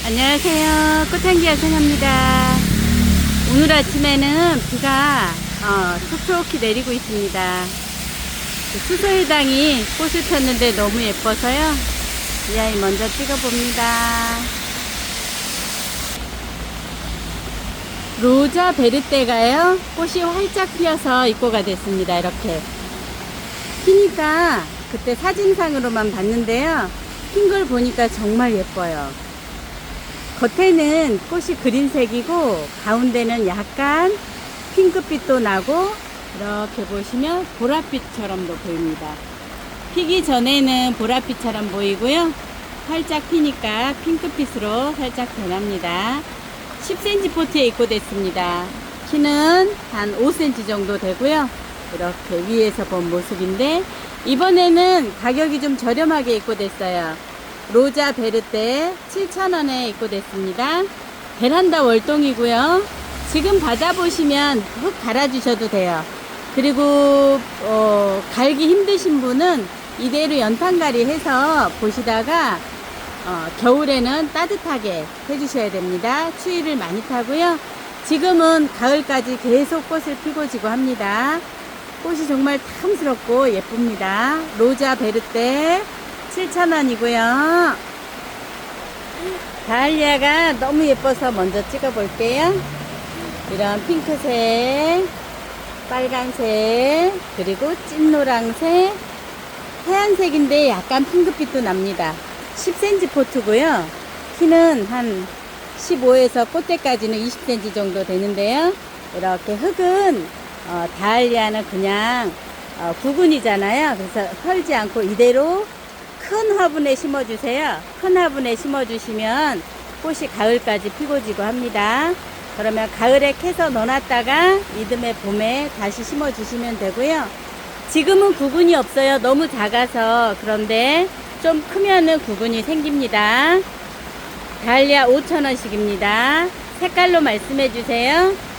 안녕하세요. 꽃향기 야생합니다. 오늘 아침에는 비가 촉촉히 내리고 있습니다. 수소회당이 꽃을 폈는데 너무 예뻐서요. 이 아이 먼저 찍어봅니다. 로자 베르테가요. 꽃이 활짝 피어서 입고가 됐습니다. 이렇게 피니까 그때 사진상으로만 봤는데요. 핀 걸 보니까 정말 예뻐요. 겉에는 꽃이 그린색이고 가운데는 약간 핑크빛도 나고 이렇게 보시면 보랏빛처럼도 보입니다. 피기 전에는 보랏빛처럼 보이고요. 활짝 피니까 핑크빛으로 살짝 변합니다. 10cm 포트에 입고됐습니다. 키는 한 5cm 정도 되고요. 이렇게 위에서 본 모습인데 이번에는 가격이 좀 저렴하게 입고됐어요. 로자 베르테 7,000원에 입고됐습니다. 베란다 월동이고요. 지금 받아보시면 흙 갈아주셔도 돼요. 그리고 갈기 힘드신 분은 이대로 연탄갈이 해서 보시다가 겨울에는 따뜻하게 해주셔야 됩니다. 추위를 많이 타고요. 지금은 가을까지 계속 꽃을 피고 지고 합니다. 꽃이 정말 탐스럽고 예쁩니다. 로자 베르테 7,000원이고요. 다알리아가 너무 예뻐서 먼저 찍어 볼게요. 이런 핑크색, 빨간색, 그리고 찐노랑색, 하얀색인데 약간 핑크빛도 납니다. 10cm 포트고요. 키는 한 15에서 꽃대까지는 20cm 정도 되는데요. 이렇게 흙은 다알리아는 그냥 구근이잖아요. 그래서 헐지 않고 이대로 큰 화분에 심어주세요. 큰 화분에 심어주시면 꽃이 가을까지 피고 지고 합니다. 그러면 가을에 캐서 넣어놨다가 이듬해 봄에 다시 심어주시면 되고요. 지금은 구근이 없어요. 너무 작아서. 그런데 좀 크면은 구근이 생깁니다. 다알리아 5,000원씩입니다. 색깔로 말씀해주세요.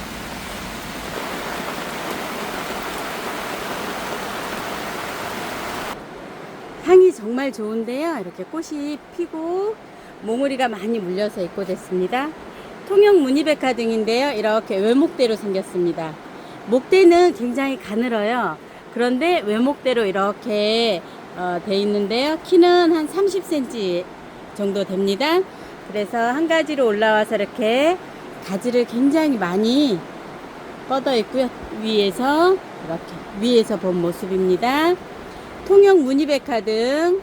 향이 정말 좋은데요. 이렇게 꽃이 피고 몽우리가 많이 물려서 입고됐습니다. 통영 무늬백화 등인데요. 이렇게 외목대로 생겼습니다. 목대는 굉장히 가늘어요. 그런데 외목대로 이렇게 돼 있는데요. 키는 한 30cm 정도 됩니다. 그래서 한 가지로 올라와서 이렇게 가지를 굉장히 많이 뻗어 있고요. 위에서 이렇게 위에서 본 모습입니다. 통영 무늬백화등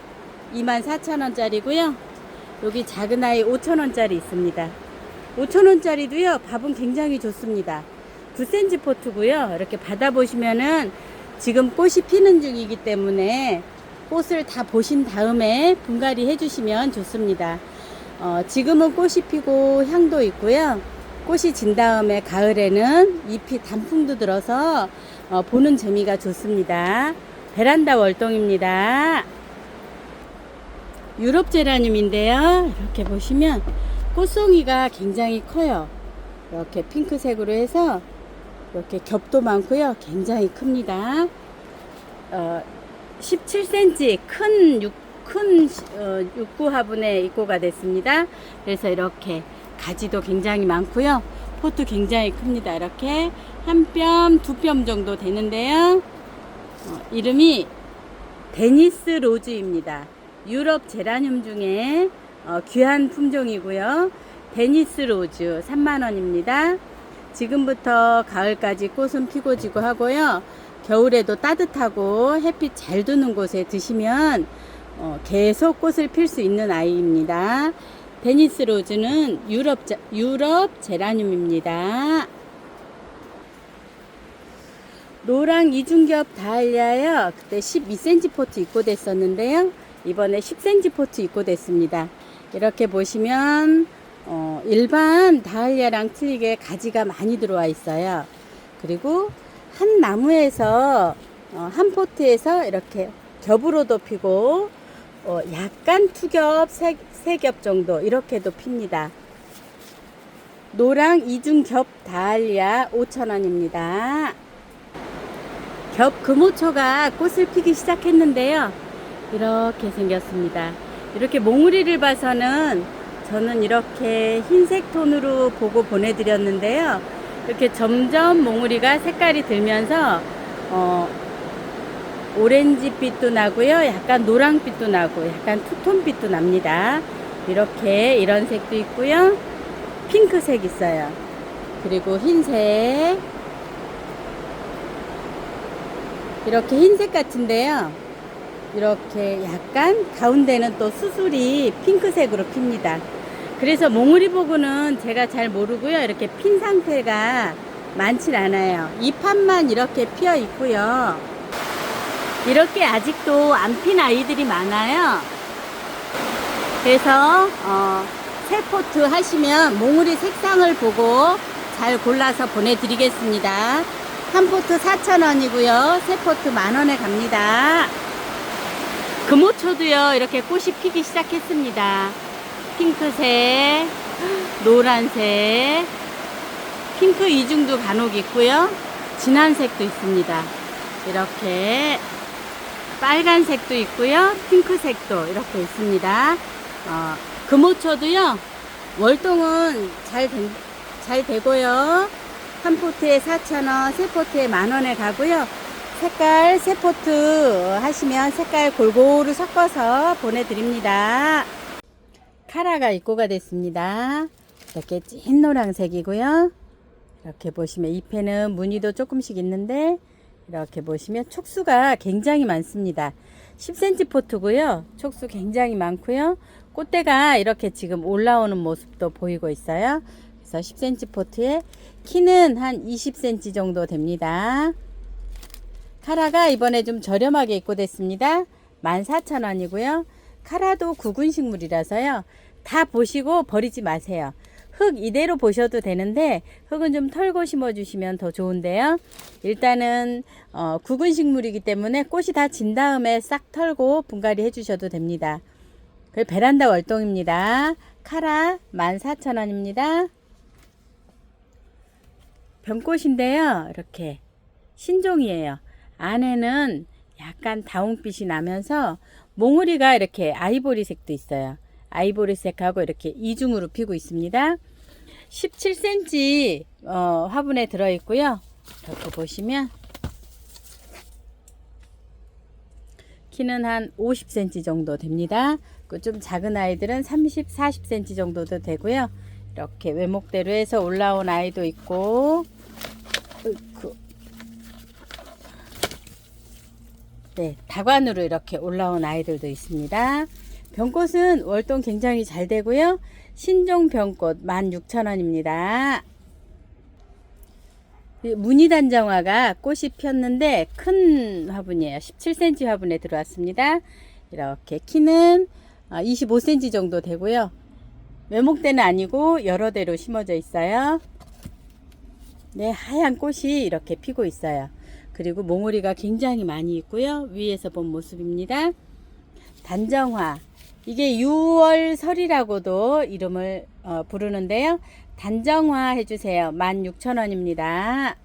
24,000원짜리고요. 여기 작은 아이 5,000원짜리 있습니다. 5,000원짜리도요. 밥은 굉장히 좋습니다. 9cm 포트고요. 이렇게 받아보시면은 지금 꽃이 피는 중이기 때문에 꽃을 다 보신 다음에 분갈이 해주시면 좋습니다. 지금은 꽃이 피고 향도 있고요. 꽃이 진 다음에 가을에는 잎이 단풍도 들어서 보는 재미가 좋습니다. 베란다 월동입니다. 유럽 제라늄인데요. 이렇게 보시면 꽃송이가 굉장히 커요. 이렇게 핑크색으로 해서 이렇게 겹도 많고요. 굉장히 큽니다. 17cm 큰 육구 화분에 입고가 됐습니다. 그래서 이렇게 가지도 굉장히 많고요. 포트 굉장히 큽니다. 이렇게 한 뼘, 두 뼘 정도 되는데요. 이름이 데니스 로즈입니다. 유럽 제라늄 중에 귀한 품종이고요. 데니스 로즈 30,000원입니다. 지금부터 가을까지 꽃은 피고 지고 하고요. 겨울에도 따뜻하고 햇빛 잘 드는 곳에 두시면 계속 꽃을 필 수 있는 아이입니다. 데니스 로즈는 유럽 제라늄입니다. 노랑 이중겹 다알리아요. 그때 12cm 포트 입고됐었는데요. 이번에 10cm 포트 입고됐습니다. 이렇게 보시면 일반 다알리아랑 틀리게 가지가 많이 들어와 있어요. 그리고 한 나무에서 한 포트에서 이렇게 겹으로도 피고 약간 투겹, 세겹 정도 이렇게도 핍니다. 노랑 이중겹 다알리아 5,000원입니다. 겹 금호초가 꽃을 피기 시작했는데요. 이렇게 생겼습니다. 이렇게 몽우리를 봐서는 저는 이렇게 흰색 톤으로 보고 보내드렸는데요. 이렇게 점점 몽우리가 색깔이 들면서 오렌지빛도 나고요. 약간 노랑빛도 나고 약간 투톤빛도 납니다. 이렇게 이런 색도 있고요. 핑크색 있어요. 그리고 흰색. 이렇게 흰색 같은데요. 이렇게 약간 가운데는 또 수술이 핑크색으로 핍니다. 그래서 몽우리보고는 제가 잘 모르고요. 이렇게 핀 상태가 많진 않아요. 잎판만 이렇게 피어 있고요. 이렇게 아직도 안 핀 아이들이 많아요. 그래서 새 포트 하시면 몽우리 색상을 보고 잘 골라서 보내드리겠습니다. 한 포트 4,000원이고요. 새 포트 10,000원에 갑니다. 금오초도요. 이렇게 꽃이 피기 시작했습니다. 핑크색, 노란색, 핑크 이중도 간혹 있고요. 진한 색도 있습니다. 이렇게 빨간색도 있고요. 핑크색도 이렇게 있습니다. 금오초도요. 월동은 잘 되고요. 한 포트에 4,000원, 세 포트에 10,000원에 가고요. 색깔 세 포트 하시면 색깔 골고루 섞어서 보내드립니다. 카라가 입고가 됐습니다. 이렇게 찐 노란색이고요. 이렇게 보시면 잎에는 무늬도 조금씩 있는데 이렇게 보시면 촉수가 굉장히 많습니다. 10cm 포트고요. 촉수 굉장히 많고요. 꽃대가 이렇게 지금 올라오는 모습도 보이고 있어요. 그래서 10cm 포트에 키는 한 20cm 정도 됩니다. 카라가 이번에 좀 저렴하게 입고됐습니다. 14,000원이고요. 카라도 구근식물이라서요. 다 보시고 버리지 마세요. 흙 이대로 보셔도 되는데 흙은 좀 털고 심어주시면 더 좋은데요. 일단은 구근식물이기 때문에 꽃이 다 진 다음에 싹 털고 분갈이 해주셔도 됩니다. 그 베란다 월동입니다. 카라 14,000원입니다. 병꽃인데요. 이렇게 신종이에요. 안에는 약간 다홍빛이 나면서 몽우리가 이렇게 아이보리색도 있어요. 아이보리색하고 이렇게 이중으로 피고 있습니다. 17cm 화분에 들어있고요. 이렇게 보시면 키는 한 50cm 정도 됩니다. 그 좀 작은 아이들은 30, 40cm 정도도 되고요. 이렇게 외목대로 해서 올라온 아이도 있고 네, 다관으로 이렇게 올라온 아이들도 있습니다. 병꽃은 월동 굉장히 잘 되고요. 신종 병꽃 16,000원입니다. 무늬단정화가 꽃이 폈는데 큰 화분이에요. 17cm 화분에 들어왔습니다. 이렇게 키는 25cm 정도 되고요. 외목대는 아니고 여러 대로 심어져 있어요. 네, 하얀 꽃이 이렇게 피고 있어요. 그리고 몽우리가 굉장히 많이 있고요. 위에서 본 모습입니다. 단정화. 이게 6월설이라고도 이름을 부르는데요. 단정화 해주세요. 16,000원입니다.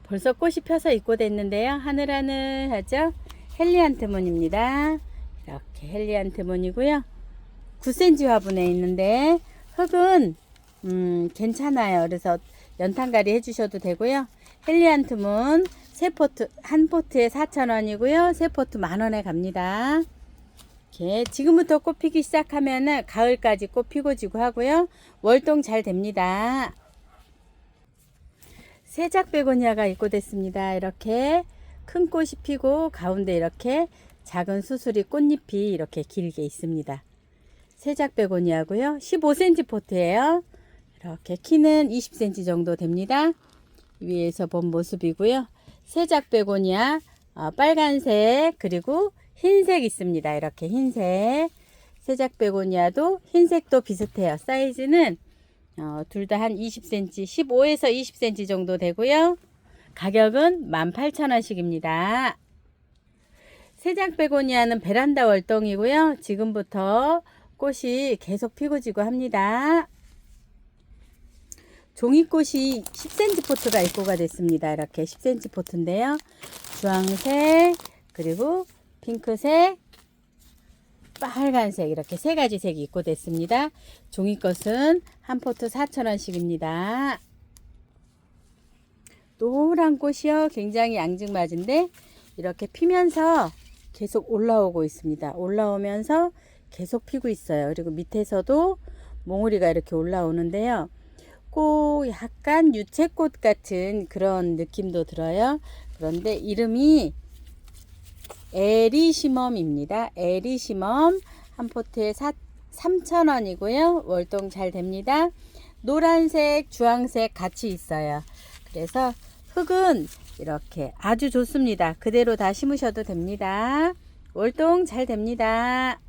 벌써 꽃이 펴서 입고됐는데요. 하늘하늘하죠. 헬리안트문입니다. 이렇게 헬리안트문이고요. 9cm 화분에 있는데 흙은 괜찮아요. 그래서 연탄갈이 해주셔도 되고요. 헬리안트문 세 포트, 한 포트에 4,000원이고요. 세 포트 10,000원에 갑니다. 이렇게 지금부터 꽃 피기 시작하면은 가을까지 꽃 피고 지고 하고요. 월동 잘 됩니다. 세작 베고니아가 입고됐습니다. 이렇게 큰 꽃이 피고 가운데 이렇게 작은 수술이 꽃잎이 이렇게 길게 있습니다. 세작 베고니아고요. 15cm 포트예요. 이렇게 키는 20cm 정도 됩니다. 위에서 본 모습이고요. 세작 베고니아 빨간색 그리고 흰색 있습니다. 이렇게 흰색 세작 베고니아도 흰색도 비슷해요. 사이즈는 둘 다 한 20cm 15에서 20cm 정도 되고요. 가격은 18,000원씩입니다. 세작 베고니아는 베란다 월동이고요. 지금부터 꽃이 계속 피고 지고 합니다. 종이꽃이 10cm 포트가 입고가 됐습니다. 이렇게 10cm 포트인데요. 주황색 그리고 핑크색 빨간색 이렇게 세 가지 색이 입고됐습니다. 종이꽃은 한 포트 4,000원씩입니다. 노란 꽃이요. 굉장히 앙증맞은데 이렇게 피면서 계속 올라오고 있습니다. 올라오면서 계속 피고 있어요. 그리고 밑에서도 몽우리가 이렇게 올라오는데요. 꼭 약간 유채꽃 같은 그런 느낌도 들어요. 그런데 이름이 에리시멈입니다. 에리시멈 한 포트에 3,000원이고요. 월동 잘 됩니다. 노란색, 주황색 같이 있어요. 그래서 흙은 이렇게 아주 좋습니다. 그대로 다 심으셔도 됩니다. 월동 잘 됩니다.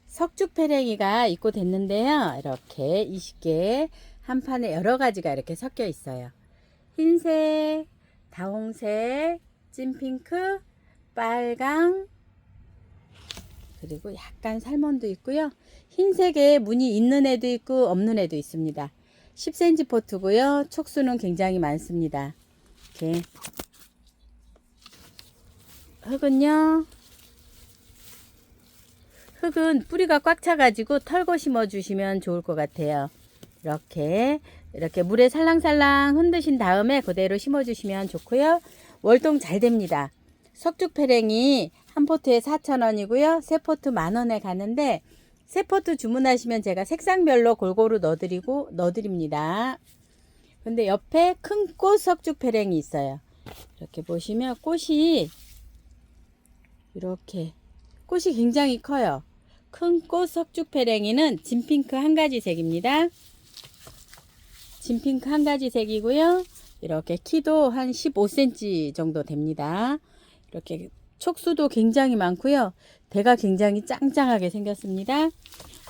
석죽페랭이가 입고됐는데요. 이렇게 20개 한 판에 여러 가지가 이렇게 섞여 있어요. 흰색, 다홍색, 찐핑크, 빨강, 그리고 약간 살몬도 있고요. 흰색에 무늬 있는 애도 있고 없는 애도 있습니다. 10cm 포트고요. 촉수는 굉장히 많습니다. 이렇게 흙은 뿌리가 꽉 차가지고 털고 심어 주시면 좋을 것 같아요. 이렇게 물에 살랑살랑 흔드신 다음에 그대로 심어 주시면 좋고요. 월동 잘 됩니다. 석죽페랭이 한 포트에 4,000원이고요. 세 포트 10,000원에 가는데 세 포트 주문하시면 제가 색상별로 골고루 넣어드립니다. 근데 옆에 큰 꽃 석죽페랭이 있어요. 이렇게 보시면 꽃이 굉장히 커요. 큰 꽃 석죽페랭이는 진핑크 한 가지 색입니다. 진핑크 한 가지 색이고요. 이렇게 키도 한 15cm 정도 됩니다. 이렇게 촉수도 굉장히 많고요. 대가 굉장히 짱짱하게 생겼습니다.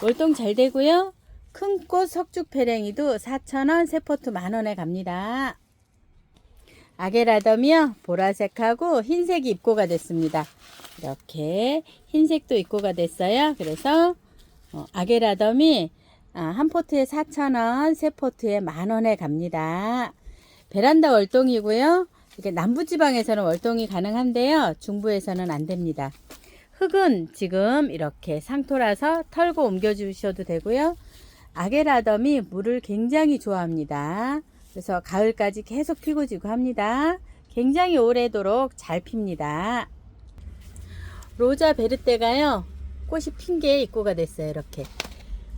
월동 잘 되고요. 큰 꽃 석죽페랭이도 4,000원, 세 포트 10,000원에 갑니다. 아게라덤이요. 보라색하고 흰색이 입고가 됐습니다. 이렇게 흰색도 입고가 됐어요. 그래서 아게라덤이 한 포트에 4,000원, 세 포트에 10,000원에 갑니다. 베란다 월동이고요. 이게 남부지방에서는 월동이 가능한데요. 중부에서는 안 됩니다. 흙은 지금 이렇게 상토라서 털고 옮겨 주셔도 되고요. 아게라덤이 물을 굉장히 좋아합니다. 그래서 가을까지 계속 피고 지고 합니다. 굉장히 오래도록 잘 핍니다. 로자 베르테가요. 꽃이 핀 게 입고가 됐어요. 이렇게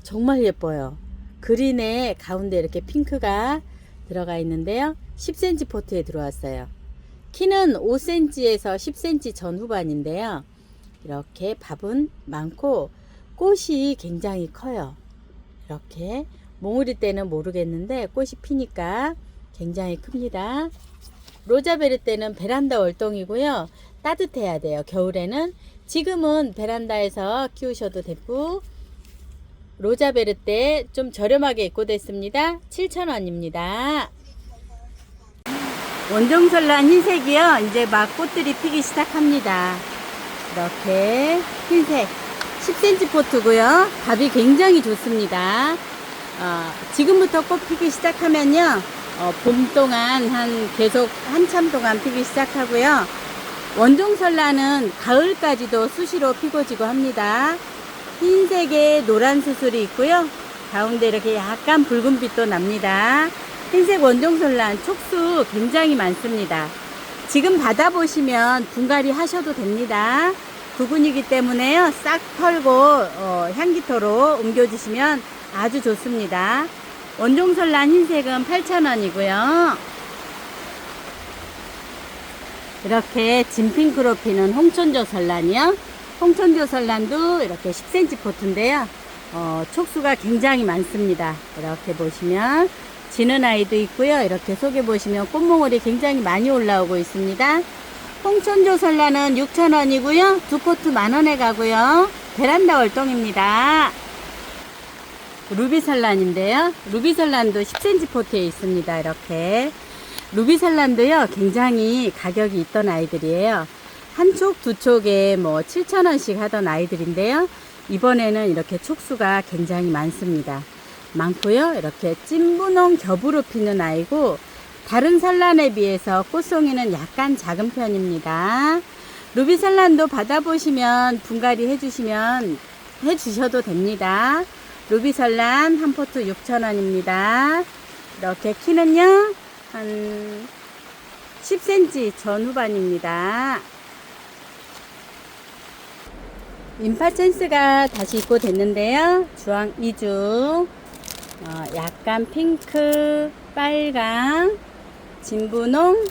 정말 예뻐요. 그린에 가운데 이렇게 핑크가 들어가 있는데요. 10cm 포트에 들어왔어요. 키는 5cm에서 10cm 전후반인데요. 이렇게 밥은 많고 꽃이 굉장히 커요. 이렇게 몽우리 때는 모르겠는데 꽃이 피니까 굉장히 큽니다. 로자베르 때는 베란다 월동이고요. 따뜻해야 돼요. 겨울에는. 지금은 베란다에서 키우셔도 되고 로자베르 때 좀 저렴하게 입고됐습니다. 7,000원입니다. 원종설란 흰색이요. 이제 막 꽃들이 피기 시작합니다. 이렇게 흰색 10cm 포트고요. 밥이 굉장히 좋습니다. 지금부터 꽃 피기 시작하면요. 봄 동안 계속 한참 동안 피기 시작하고요. 원종설란은 가을까지도 수시로 피고 지고 합니다. 흰색에 노란 수술이 있고요. 가운데 이렇게 약간 붉은빛도 납니다. 흰색 원종설란 촉수 굉장히 많습니다. 지금 받아보시면 분갈이 하셔도 됩니다. 부분이기 때문에요. 싹 털고 향기토로 옮겨주시면 아주 좋습니다. 원종설란 흰색은 8,000원이고요. 이렇게 진핑크로 피는 홍천조 설란이요. 홍천조 설란도 이렇게 10cm 포트인데요. 촉수가 굉장히 많습니다. 이렇게 보시면 지는 아이도 있고요. 이렇게 속에 보시면 꽃몽울이 굉장히 많이 올라오고 있습니다. 홍천조 설란은 6,000원이고요. 두 포트 10,000원에 가고요. 베란다 월동입니다. 루비설란인데요. 루비설란도 10cm 포트에 있습니다. 이렇게 루비설란도요. 굉장히 가격이 있던 아이들이에요. 한 촉, 두 촉에 7,000원씩 하던 아이들인데요. 이번에는 이렇게 촉수가 굉장히 많습니다. 많고요. 이렇게 찐분홍 겹으로 피는 아이고 다른 설란에 비해서 꽃송이는 약간 작은 편입니다. 루비살란도 받아보시면 분갈이 해주셔도 됩니다. 루비살란 한 포트 6,000원입니다. 이렇게 키는요 한 10cm 전후반입니다. 임파첸스가 다시 입고됐는데요. 주황 이중, 약간 핑크, 빨강, 진분홍,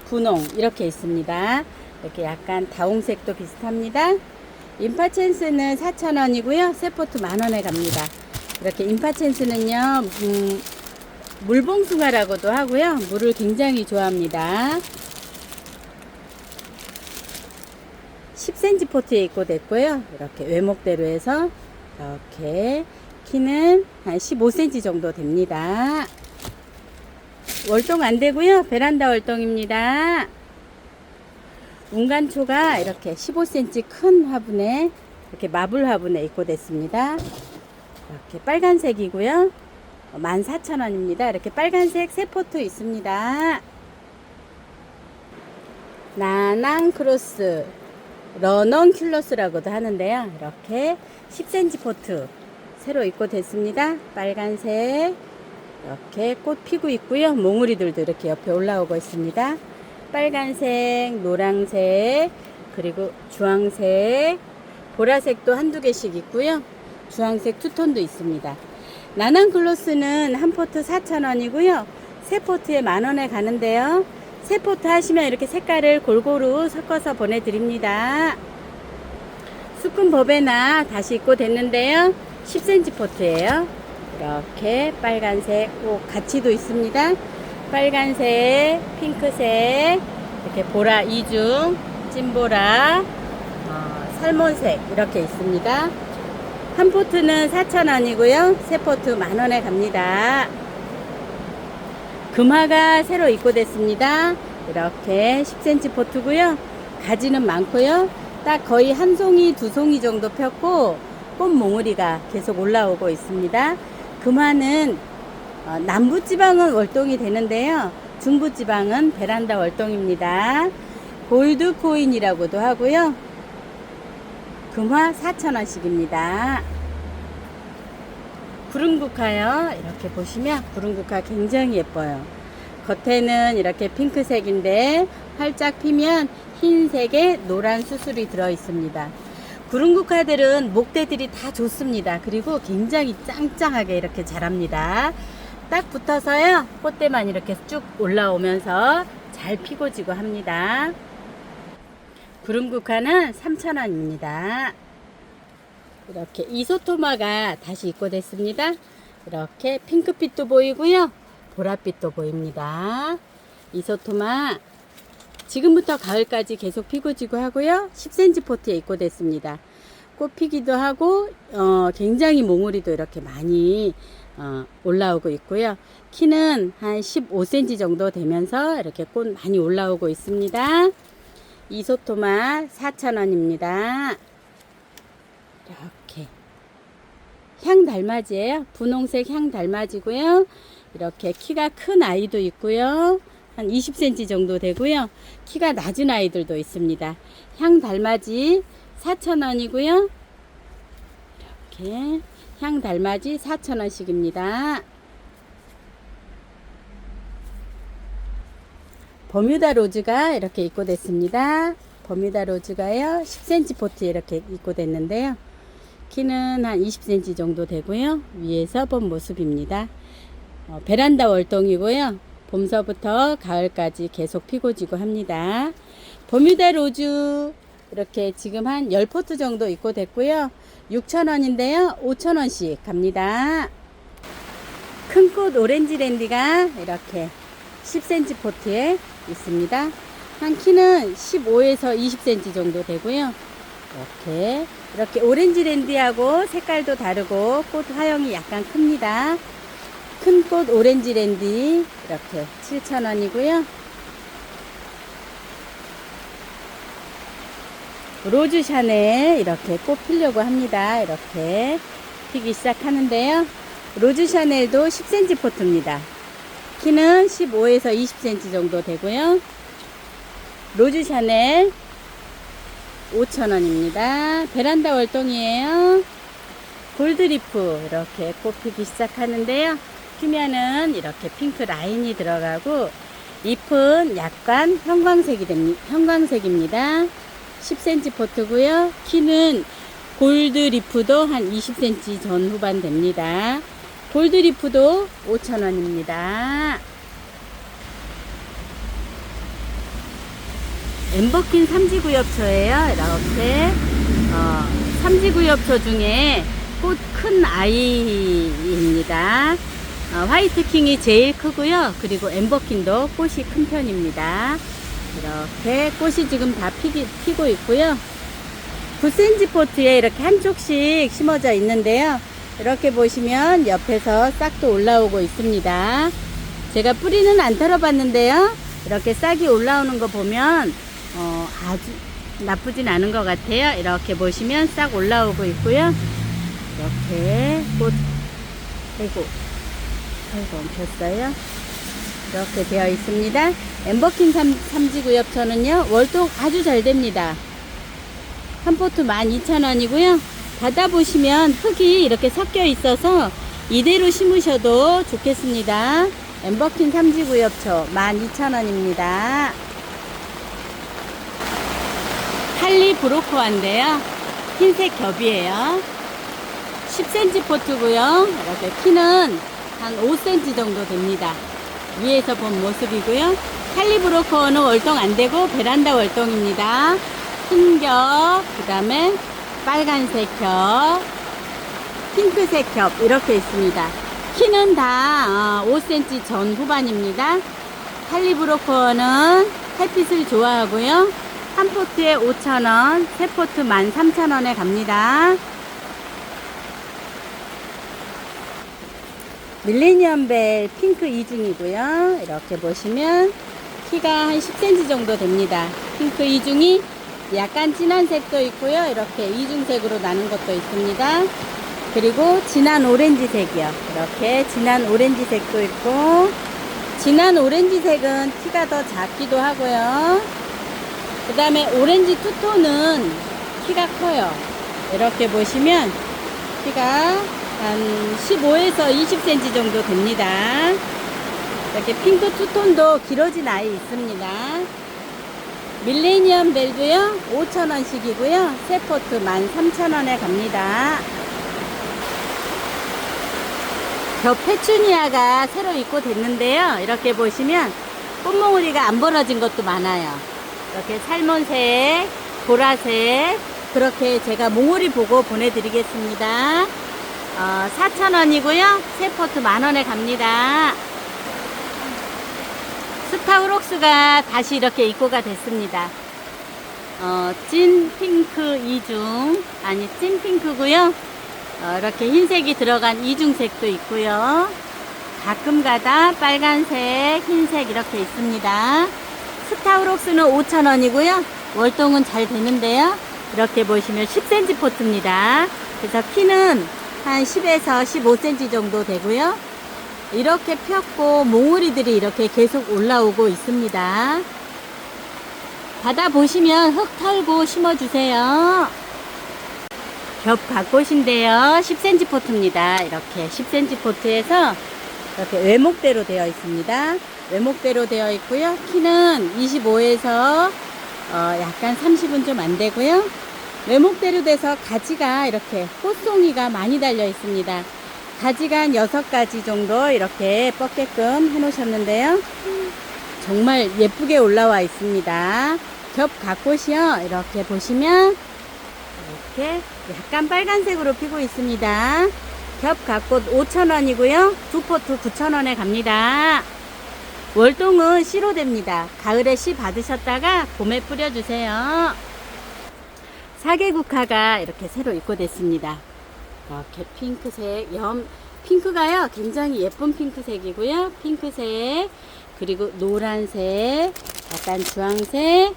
분홍 이렇게 있습니다. 이렇게 약간 다홍색도 비슷합니다. 임파첸스는 4,000원이고요. 세 포트 10,000원에 갑니다. 이렇게 임파첸스는요 물봉숭아라고도 하고요. 물을 굉장히 좋아합니다. 10cm 포트에 입고됐고요. 이렇게 외목대로 해서 이렇게 키는 한 15cm 정도 됩니다. 월동 안 되고요. 베란다 월동입니다. 운간초가 이렇게 15cm 큰 화분에 이렇게 마블 화분에 입고됐습니다. 이렇게 빨간색이고요. 14,000원입니다. 이렇게 빨간색 세 포트 있습니다. 나낭 크로스 러넌큘러스라고도 하는데요. 이렇게 10cm 포트 새로 입고됐습니다. 빨간색 이렇게 꽃 피고 있고요. 몽우리들도 이렇게 옆에 올라오고 있습니다. 빨간색, 노란색, 그리고 주황색, 보라색도 한두 개씩 있고요. 주황색 투톤도 있습니다. 나낭클로스는 한 포트 4,000원이고요. 세 포트에 10,000원에 가는데요. 세 포트 하시면 이렇게 색깔을 골고루 섞어서 보내드립니다. 수컷 버베나 다시 입고됐는데요. 10cm 포트예요. 이렇게 빨간색, 가치도 있습니다. 빨간색, 핑크색, 이렇게 보라 이중, 찐보라, 살몬색 이렇게 있습니다. 한 포트는 4,000원이고요. 세 포트 10,000원에 갑니다. 금화가 새로 입고됐습니다. 이렇게 10cm 포트고요. 가지는 많고요. 딱 거의 한 송이, 두 송이 정도 폈고 꽃몽우리가 계속 올라오고 있습니다. 금화는 남부지방은 월동이 되는데요. 중부지방은 베란다 월동입니다. 골드코인이라고도 하고요. 금화 4,000원씩입니다. 구름국화요. 이렇게 보시면 구름국화 굉장히 예뻐요. 겉에는 이렇게 핑크색인데 활짝 피면 흰색에 노란 수술이 들어 있습니다. 구름국화들은 목대들이 다 좋습니다. 그리고 굉장히 짱짱하게 이렇게 자랍니다. 딱 붙어서요. 꽃대만 이렇게 쭉 올라오면서 잘 피고 지고 합니다. 구름국화는 3,000원입니다. 이렇게 이소토마가 다시 입고됐습니다. 이렇게 핑크빛도 보이고요. 보랏빛도 보입니다. 이소토마 지금부터 가을까지 계속 피고 지고 하고요. 10cm 포트에 입고됐습니다. 꽃 피기도 하고 굉장히 몽우리도 이렇게 많이 올라오고 있고요. 키는 한 15cm 정도 되면서 이렇게 꽃 많이 올라오고 있습니다. 이소토마 4,000원입니다. 이렇게 향달맞이에요. 분홍색 향달맞이고요. 이렇게 키가 큰 아이도 있고요. 한 20cm 정도 되고요. 키가 낮은 아이들도 있습니다. 향달맞이 4,000원이고요. 이렇게 향달맞이 4,000원씩입니다. 버뮤다 로즈가 이렇게 입고됐습니다. 버뮤다 로즈가요 10cm 포트에 이렇게 입고됐는데요. 키는 한 20cm 정도 되고요. 위에서 본 모습입니다. 베란다 월동이고요. 봄서부터 가을까지 계속 피고 지고 합니다. 버뮤다 로즈 이렇게 지금 한 10포트 정도 입고됐고요. 6,000원인데요. 5,000원씩 갑니다. 큰 꽃 오렌지 랜디가 이렇게 10cm 포트에 있습니다. 한 키는 15에서 20cm 정도 되고요. 이렇게 오렌지 랜디하고 색깔도 다르고 꽃 화형이 약간 큽니다. 큰 꽃 오렌지 랜디 이렇게 7,000원이고요. 로즈 샤넬 이렇게 꽃 피려고 합니다. 이렇게 피기 시작하는데요. 로즈 샤넬도 10cm 포트입니다. 키는 15에서 20cm 정도 되고요. 로즈 샤넬 5,000원입니다. 베란다 월동이에요. 골드리프 이렇게 꽃피기 시작하는데요. 피면은 이렇게 핑크 라인이 들어가고 잎은 약간 형광색입니다. 10cm 포트고요. 키는 골드리프도 한 20cm 전후반 됩니다. 골드리프도 5,000원입니다. 엠버킨 삼지구엽초예요. 이렇게 삼지구엽초 중에 꽃 큰 아이입니다. 화이트킹이 제일 크고요. 그리고 엠버킨도 꽃이 큰 편입니다. 이렇게 꽃이 지금 다 피고 있고요. 9cm 포트에 이렇게 한쪽씩 심어져 있는데요. 이렇게 보시면 옆에서 싹도 올라오고 있습니다. 제가 뿌리는 안 털어봤는데요. 이렇게 싹이 올라오는 거 보면 아주 나쁘진 않은 것 같아요. 이렇게 보시면 싹 올라오고 있고요. 이렇게 꽃 아이고 엉켰어요. 이렇게 되어 있습니다. 엠버킨 삼지구엽초는요 월동 아주 잘 됩니다. 한 포트 12,000원이고요 받아보시면 흙이 이렇게 섞여 있어서 이대로 심으셔도 좋겠습니다. 엠버킨 삼지구엽초 12,000원입니다. 할리 브로코아인데요. 흰색 겹이에요. 10cm 포트고요. 이렇게 키는 한 5cm 정도 됩니다. 위에서 본 모습이고요. 할리 브로코어는 월동 안되고 베란다 월동입니다. 흰 겹, 그 다음에 빨간색 겹, 핑크색 겹 이렇게 있습니다. 키는 다 5cm 전후반입니다. 할리 브로코어는 햇빛을 좋아하고요. 한 포트에 5,000원, 세 포트 13,000원에 갑니다. 밀레니엄벨 핑크 이중이고요. 이렇게 보시면 키가 한 10cm 정도 됩니다. 핑크 이중이 약간 진한 색도 있고요. 이렇게 이중색으로 나는 것도 있습니다. 그리고 진한 오렌지색이요. 이렇게 진한 오렌지색도 있고, 진한 오렌지색은 키가 더 작기도 하고요. 그 다음에 오렌지 투톤은 키가 커요. 이렇게 보시면 키가 한 15에서 20cm 정도 됩니다. 이렇게 핑크 투톤도 길어진 아이 있습니다. 밀레니엄 벨도요 5,000원씩이고요 세 포트 13,000원에 갑니다. 겹 페추니아가 새로 입고됐는데요. 이렇게 보시면 꽃몽우리가 안 벌어진 것도 많아요. 이렇게 살몬색, 보라색, 그렇게 제가 몽우리 보고 보내드리겠습니다. 4,000원이고요 세 포트 10,000원에 갑니다. 스타우록스가 다시 이렇게 입고가 됐습니다. 찐 핑크 이중, 아니 찐 핑크고요. 이렇게 흰색이 들어간 이중색도 있고요. 가끔가다 빨간색, 흰색 이렇게 있습니다. 스타우록스는 5,000원이고요 월동은 잘 되는데요. 이렇게 보시면 10cm 포트입니다. 그래서 키는 한 10에서 15cm 정도 되고요. 이렇게 폈고 몽우리들이 이렇게 계속 올라오고 있습니다. 받아보시면 흙 털고 심어주세요. 겹 각꽃인데요. 10cm 포트입니다. 이렇게 10cm 포트에서 이렇게 외목대로 되어 있습니다. 외목대로 되어 있고요. 키는 25에서 약간 30은 좀 안 되고요. 외목대로 돼서 가지가 이렇게 꽃송이가 많이 달려 있습니다. 가지가 한 6가지 정도 이렇게 뻗게끔 해 놓으셨는데요. 정말 예쁘게 올라와 있습니다. 겹 각꽃이요. 이렇게 보시면 이렇게 약간 빨간색으로 피고 있습니다. 겹 각꽃 5,000원이고요. 두 포트 9,000원에 갑니다. 월동은 씨로 됩니다. 가을에 씨 받으셨다가 봄에 뿌려주세요. 사계국화가 이렇게 새로 입고됐습니다. 이렇게 핑크색, 핑크가요 굉장히 예쁜 핑크색이고요. 핑크색, 그리고 노란색, 약간 주황색,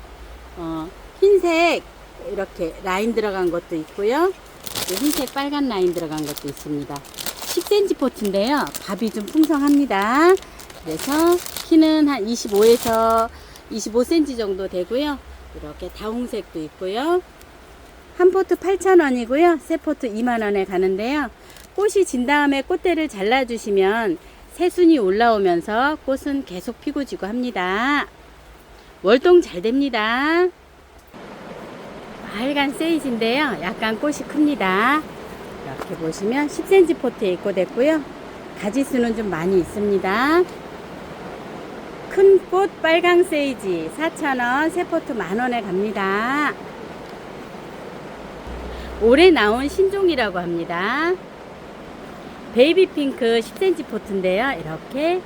흰색 이렇게 라인 들어간 것도 있고요. 흰색 빨간 라인 들어간 것도 있습니다. 10cm 포트인데요. 밥이 좀 풍성합니다. 그래서 키는 한 25에서 25cm 정도 되고요. 이렇게 다홍색도 있고요. 한 포트 8,000원이고요. 세 포트 2만원에 가는데요. 꽃이 진 다음에 꽃대를 잘라주시면 새순이 올라오면서 꽃은 계속 피고 지고 합니다. 월동 잘 됩니다. 빨간 세이지인데요. 약간 꽃이 큽니다. 이렇게 보시면 10cm 포트에 입고됐고요. 가지수는 좀 많이 있습니다. 큰 꽃 빨강 세이지 4,000원, 세 포트 만원에 갑니다. 올해 나온 신종이라고 합니다. 베이비 핑크 10cm 포트인데요. 이렇게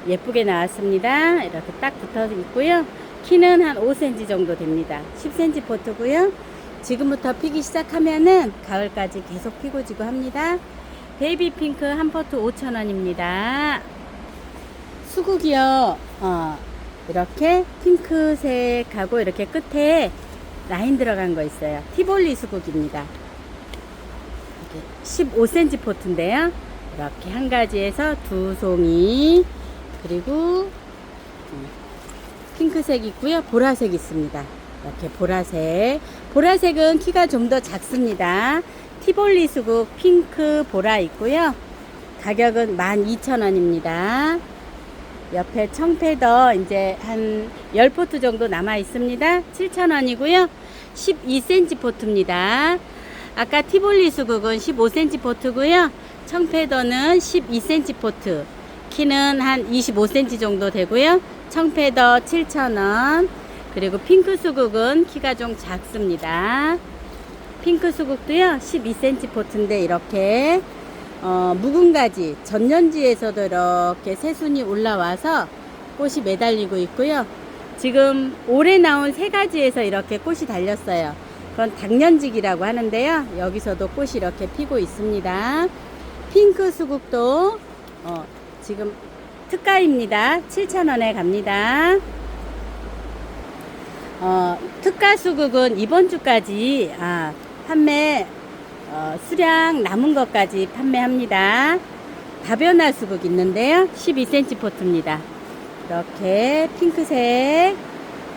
예쁘게 나왔습니다. 이렇게 딱 붙어 있고요. 키는 한 5cm 정도 됩니다. 10cm 포트고요. 지금부터 피기 시작하면은 가을까지 계속 피고 지고 합니다. 베이비 핑크 한 포트 5,000원입니다. 수국이요. 이렇게 핑크색하고 이렇게 끝에 라인 들어간 거 있어요. 티볼리 수국입니다. 15cm 포트인데요. 이렇게 한 가지에서 두 송이, 그리고 핑크색 있고요. 보라색 있습니다. 이렇게 보라색은 키가 좀 더 작습니다. 티볼리 수국 핑크 보라 있고요. 가격은 12,000원입니다. 옆에 청패더 이제 한 10포트 정도 남아 있습니다. 7,000원이고요. 12cm 포트입니다. 아까 티볼리 수국은 15cm 포트고요. 청패더는 12cm 포트. 키는 한 25cm 정도 되고요. 청패더 7,000원. 그리고 핑크 수국은 키가 좀 작습니다. 핑크 수국도요 12cm 포트인데 이렇게 묵은 가지 전년지에서도 이렇게 새순이 올라와서 꽃이 매달리고 있고요. 지금 올해 나온 세 가지에서 이렇게 꽃이 달렸어요. 그건 당년직이라고 하는데요. 여기서도 꽃이 이렇게 피고 있습니다. 핑크 수국도 지금 특가입니다. 7,000원에 갑니다. 특가 수국은 이번 주까지 판매 수량 남은 것까지 판매합니다. 다변화 수국 있는데요. 12cm 포트입니다. 이렇게 핑크색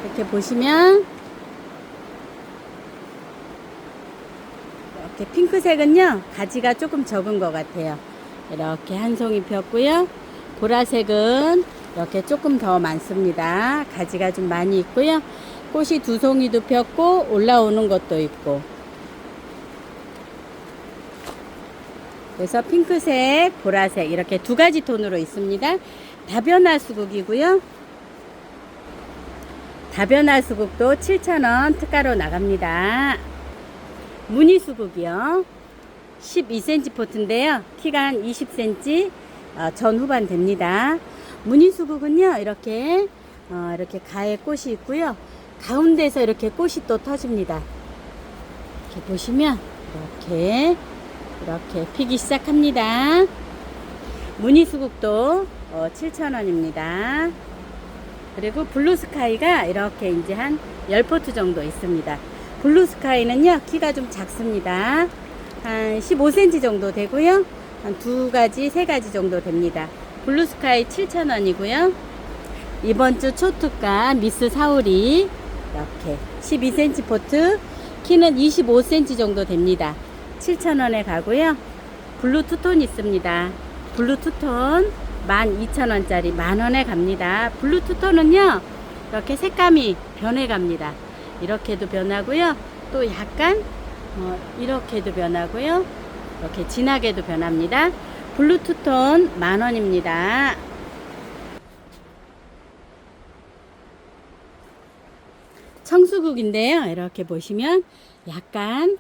이렇게 보시면 이렇게 핑크색은요 가지가 조금 적은 것 같아요. 이렇게 한 송이 폈고요. 보라색은 이렇게 조금 더 많습니다. 가지가 좀 많이 있고요. 꽃이 두 송이도 폈고 올라오는 것도 있고, 그래서 핑크색, 보라색 이렇게 두 가지 톤으로 있습니다. 다변화 수국이고요. 다변화 수국도 7,000원 특가로 나갑니다. 무늬 수국이요. 12cm 포트인데요. 키가 한 20cm 전후반 됩니다. 무늬 수국은요. 이렇게 가에 꽃이 있고요. 가운데서 이렇게 꽃이 또 터집니다. 이렇게 보시면 이렇게 피기 시작합니다. 무늬 수국도 7,000원입니다. 그리고 블루스카이가 이렇게 이제 한 10포트 정도 있습니다. 블루스카이는요 키가 좀 작습니다. 한 15cm 정도 되고요. 한 두 가지, 세 가지 정도 됩니다. 블루스카이 7,000원이고요. 이번 주 초특가 미스 사오리 이렇게 12cm 포트, 키는 25cm 정도 됩니다. 7,000원에 가고요. 블루 투톤 있습니다. 블루 투톤 12,000원짜리 만원에 갑니다. 블루 투톤은요 이렇게 색감이 변해 갑니다. 이렇게도 변하고요. 또 약간 이렇게도 변하고요. 이렇게 진하게도 변합니다. 블루 투톤 만원입니다. 청수국인데요. 이렇게 보시면 약간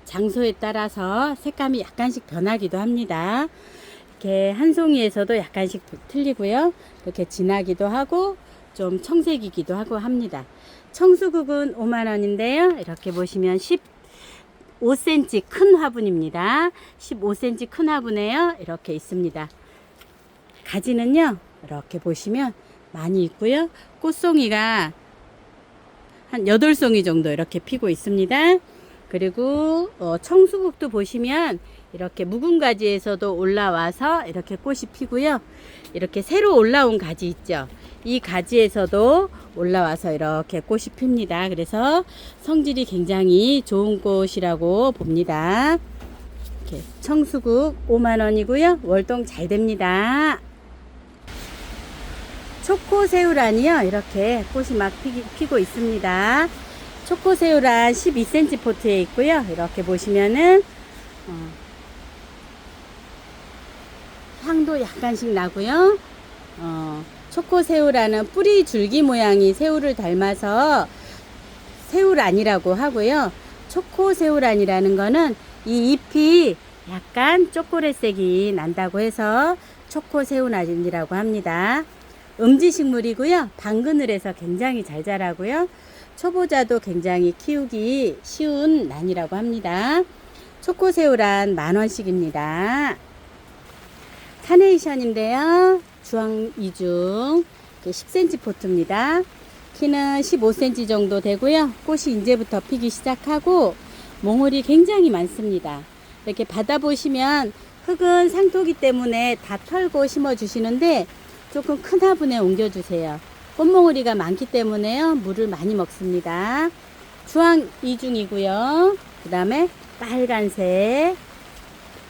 장소에 따라서 색감이 약간씩 변하기도 합니다. 이렇게 한 송이에서도 약간씩 틀리고요. 이렇게 진하기도 하고 좀 청색이기도 하고 합니다. 청수국은 5만원인데요. 이렇게 보시면 15cm 큰 화분입니다. 15cm 큰 화분에요. 이렇게 있습니다. 가지는요. 이렇게 보시면 많이 있고요. 꽃송이가 한 8송이 정도 이렇게 피고 있습니다. 그리고 청수국도 보시면 이렇게 묵은 가지에서도 올라와서 이렇게 꽃이 피고요. 이렇게 새로 올라온 가지 있죠. 이 가지에서도 올라와서 이렇게 꽃이 핍니다. 그래서 성질이 굉장히 좋은 꽃이라고 봅니다. 이렇게 청수국 5만원이고요. 월동 잘 됩니다. 초코새우란이요. 이렇게 꽃이 막 피고 있습니다. 초코새우란 12cm 포트에 있고요. 이렇게 보시면은 향도 약간씩 나고요. 초코새우란은 뿌리 줄기 모양이 새우를 닮아서 새우란이라고 하고요. 초코새우란이라는 거는 이 잎이 약간 초콜릿색이 난다고 해서 초코새우란이라고 합니다. 음지식물이고요. 방그늘에서 굉장히 잘 자라고요. 초보자도 굉장히 키우기 쉬운 난이라고 합니다. 초코새우란 10,000원씩입니다. 카네이션인데요. 주황 이중 10cm 포트입니다. 키는 15cm 정도 되고요. 꽃이 이제부터 피기 시작하고 몽울이 굉장히 많습니다. 이렇게 받아보시면 흙은 상토기 때문에 다 털고 심어 주시는데 조금 큰 화분에 옮겨주세요. 꽃몽우리가 많기 때문에요. 물을 많이 먹습니다. 주황 이중이고요. 그 다음에 빨간색,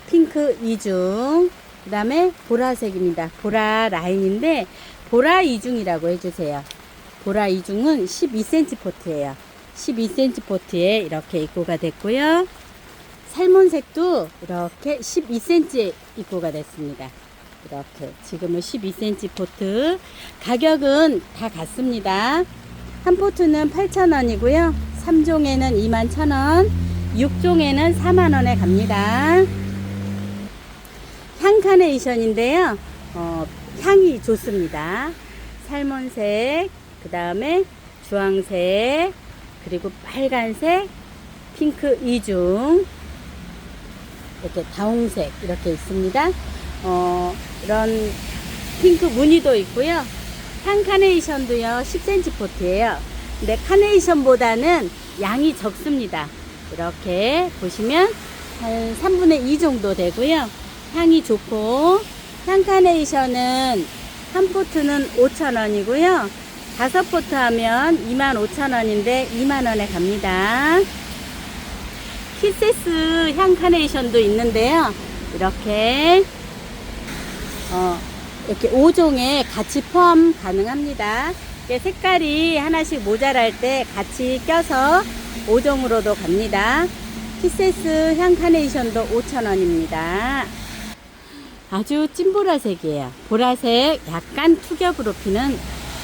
핑크 이중, 그 다음에 보라색입니다. 보라 라인인데 보라 이중이라고 해주세요. 보라 이중은 12cm 포트예요. 12cm 포트에 이렇게 입고가 됐고요. 살몬색도 이렇게 12cm 입고가 됐습니다. 이렇게 지금은 12cm 포트. 가격은 다 같습니다. 한 포트는 8,000원이고요 3종에는 21,000원, 6종에는 4만원에 갑니다. 향 카네이션인데요. 향이 좋습니다. 살몬색, 그 다음에 주황색, 그리고 빨간색, 핑크 이중, 이렇게 다홍색 이렇게 있습니다. 이런 핑크 무늬도 있고요. 향 카네이션도요 10cm 포트예요. 근데 카네이션보다는 양이 적습니다. 이렇게 보시면 한 3분의 2 정도 되고요. 향이 좋고, 향 카네이션은 한 포트는 5,000원이고요 5포트 하면 25,000원인데 2만원에 갑니다. 키세스 향 카네이션도 있는데요. 이렇게 5종에 같이 포함 가능합니다. 색깔이 하나씩 모자랄 때 같이 껴서 5종으로도 갑니다. 키세스 향 카네이션도 5,000원입니다. 아주 찐보라색이에요. 보라색 약간 투겹으로 피는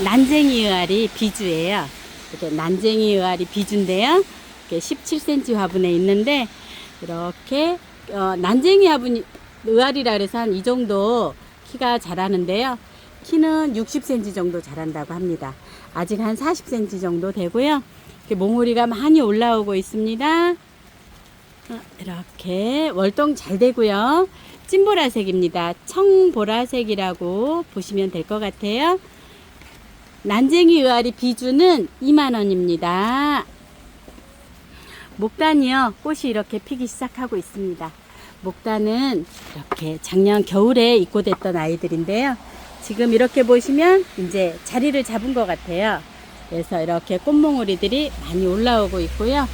난쟁이 의아리 비주예요. 이렇게 난쟁이 의아리 비주인데요. 이렇게 17cm 화분에 있는데 이렇게 난쟁이 화분 의아리라 그래서 한 이 정도 키가 자라는데요. 키는 60cm 정도 자란다고 합니다. 아직 한 40cm 정도 되고요. 이렇게 몽우리가 많이 올라오고 있습니다. 이렇게 월동 잘 되고요. 찐보라색입니다. 청보라색이라고 보시면 될 것 같아요. 난쟁이 의아리 비주는 2만원입니다. 목단이요. 꽃이 이렇게 피기 시작하고 있습니다. 목단은 이렇게 작년 겨울에 입고됐던 아이들인데요. 지금 이렇게 보시면 이제 자리를 잡은 것 같아요. 그래서 이렇게 꽃몽우리들이 많이 올라오고 있고요.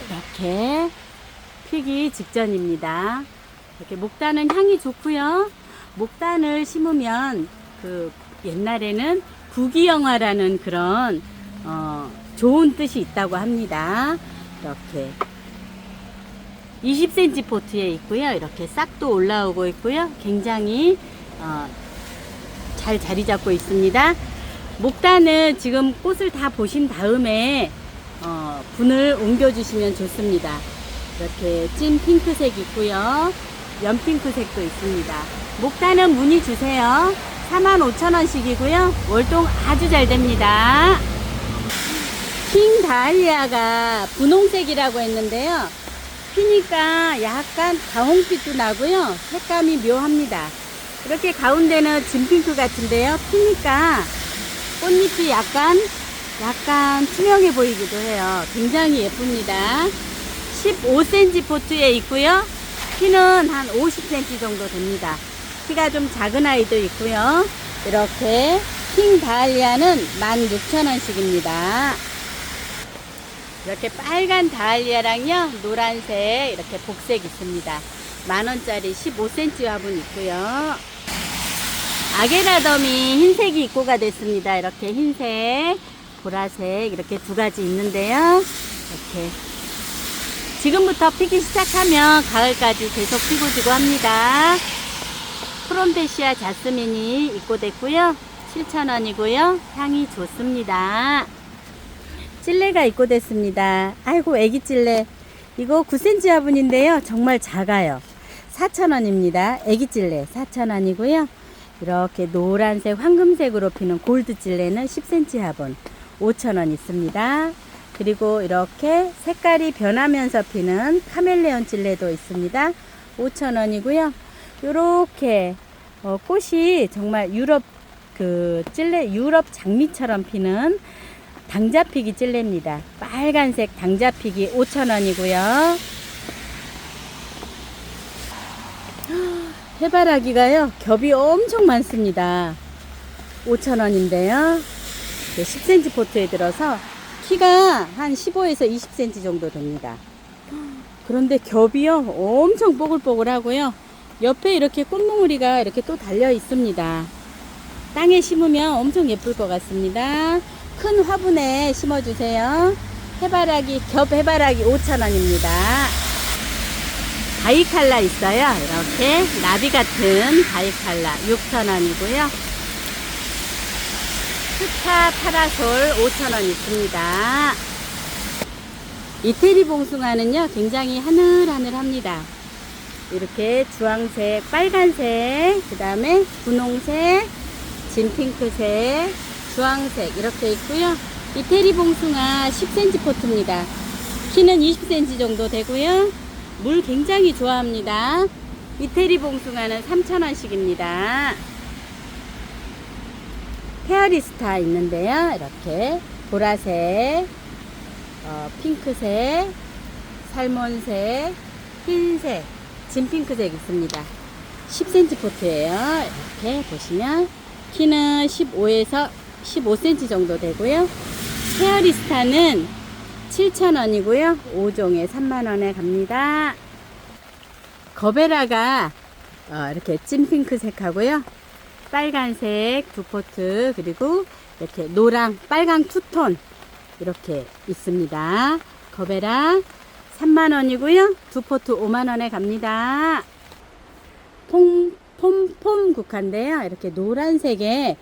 이렇게 피기 직전입니다. 이렇게 목단은 향이 좋고요. 목단을 심으면 옛날에는 부귀영화라는 그런 좋은 뜻이 있다고 합니다. 이렇게 20cm 포트에 있고요. 이렇게 싹도 올라오고 있고요. 굉장히 잘 자리 잡고 있습니다. 목단은 지금 꽃을 다 보신 다음에 분을 옮겨주시면 좋습니다. 이렇게 찐 핑크색 있고요. 연핑크색도 있습니다. 목단은 문의 주세요. 45,000원씩이고요. 월동 아주 잘 됩니다. 킹 다할리아가 분홍색이라고 했는데요. 피니까 약간 다홍빛도 나고요. 색감이 묘합니다. 이렇게 가운데는 진핑크 같은데요. 피니까 꽃잎이 약간 투명해 보이기도 해요. 굉장히 예쁩니다. 15cm 포트에 있고요. 키는 한 50cm 정도 됩니다. 키가 좀 작은 아이도 있고요. 이렇게 킹 다할리아는 16,000원씩입니다. 이렇게 빨간 다할리아랑요, 노란색 이렇게 복색 있습니다. 만원짜리 15cm 화분 있고요. 아게라덤이 흰색이 입고가 됐습니다. 이렇게 흰색, 보라색 이렇게 두 가지 있는데요. 이렇게 지금부터 피기 시작하면 가을까지 계속 피고 지고 합니다. 프롬데시아 자스민이 입고됐고요. 7,000원이고요. 향이 좋습니다. 찔레가 입고됐습니다. 아이고 애기 찔레. 이거 9cm 화분인데요. 정말 작아요. 4,000원입니다. 애기 찔레 4,000원이고요. 이렇게 노란색 황금색으로 피는 골드 찔레는 10cm 화분 5,000원 있습니다. 그리고 이렇게 색깔이 변하면서 피는 카멜레온 찔레도 있습니다. 5,000원이고요. 요렇게 꽃이 정말 유럽 찔레 유럽 장미처럼 피는 당자피기 찔레입니다. 빨간색 당자피기 5,000원이고요. 해바라기가요, 겹이 엄청 많습니다. 5,000원인데요. 10cm 포트에 들어서 키가 한 15에서 20cm 정도 됩니다. 그런데 겹이요, 엄청 뽀글뽀글하고요. 옆에 이렇게 꽃몽우리가 이렇게 또 달려 있습니다. 땅에 심으면 엄청 예쁠 것 같습니다. 큰 화분에 심어주세요. 해바라기, 겹 해바라기 5,000원입니다. 바이칼라 있어요. 이렇게 나비 같은 바이칼라 6,000원이고요. 스타 파라솔 5,000원 있습니다. 이태리 봉숭아는요, 굉장히 하늘하늘합니다. 이렇게 주황색, 빨간색, 그 다음에 분홍색, 진핑크색, 주황색 이렇게 있고요. 이태리 봉숭아 10cm 포트입니다. 키는 20cm 정도 되고요. 물 굉장히 좋아합니다. 이태리 봉숭아는 3,000원씩입니다. 페어리스타 있는데요. 이렇게 보라색, 핑크색, 살몬색, 흰색, 진핑크색 있습니다. 10cm 포트예요. 이렇게 보시면 키는 15에서 15cm 정도 되고요. 페어리스타는 7,000원이고요. 5종에 3만원에 갑니다. 거베라가 이렇게 찐핑크색 하고요. 빨간색 두 포트, 그리고 이렇게 노랑, 빨강 투톤 이렇게 있습니다. 거베라 3만원이고요. 두 포트 5만원에 갑니다. 폼 국화인데요. 이렇게 노란색에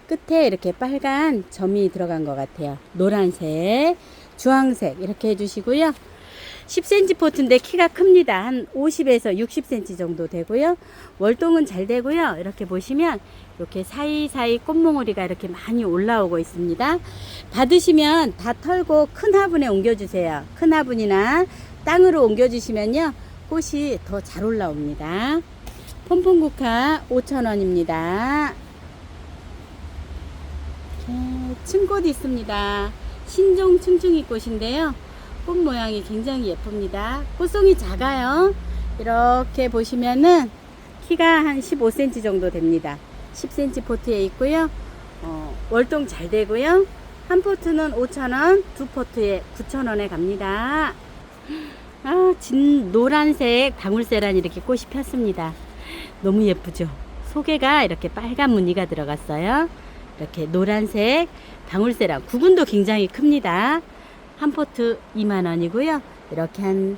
끝에 이렇게 빨간 점이 들어간 것 같아요. 노란색, 주황색 이렇게 해주시고요. 10cm 포트인데 키가 큽니다. 한 50에서 60cm 정도 되고요. 월동은 잘 되고요. 이렇게 보시면 이렇게 사이사이 꽃몽우리가 이렇게 많이 올라오고 있습니다. 받으시면 다 털고 큰 화분에 옮겨주세요. 큰 화분이나 땅으로 옮겨주시면요, 꽃이 더 잘 올라옵니다. 폼폼국화 5,000원입니다. 층꽃 있습니다. 신종 층층이 꽃인데요. 꽃 모양이 굉장히 예쁩니다. 꽃송이 작아요. 이렇게 보시면은 키가 한 15cm 정도 됩니다. 10cm 포트에 있고요. 월동 잘 되고요. 한 포트는 5,000원, 두 포트에 9,000원에 갑니다. 노란색 방울세란 이렇게 꽃이 폈습니다. 너무 예쁘죠? 속에가 이렇게 빨간 무늬가 들어갔어요. 이렇게 노란색 방울세란 구근도 굉장히 큽니다. 한 포트 2만원이고요. 이렇게 한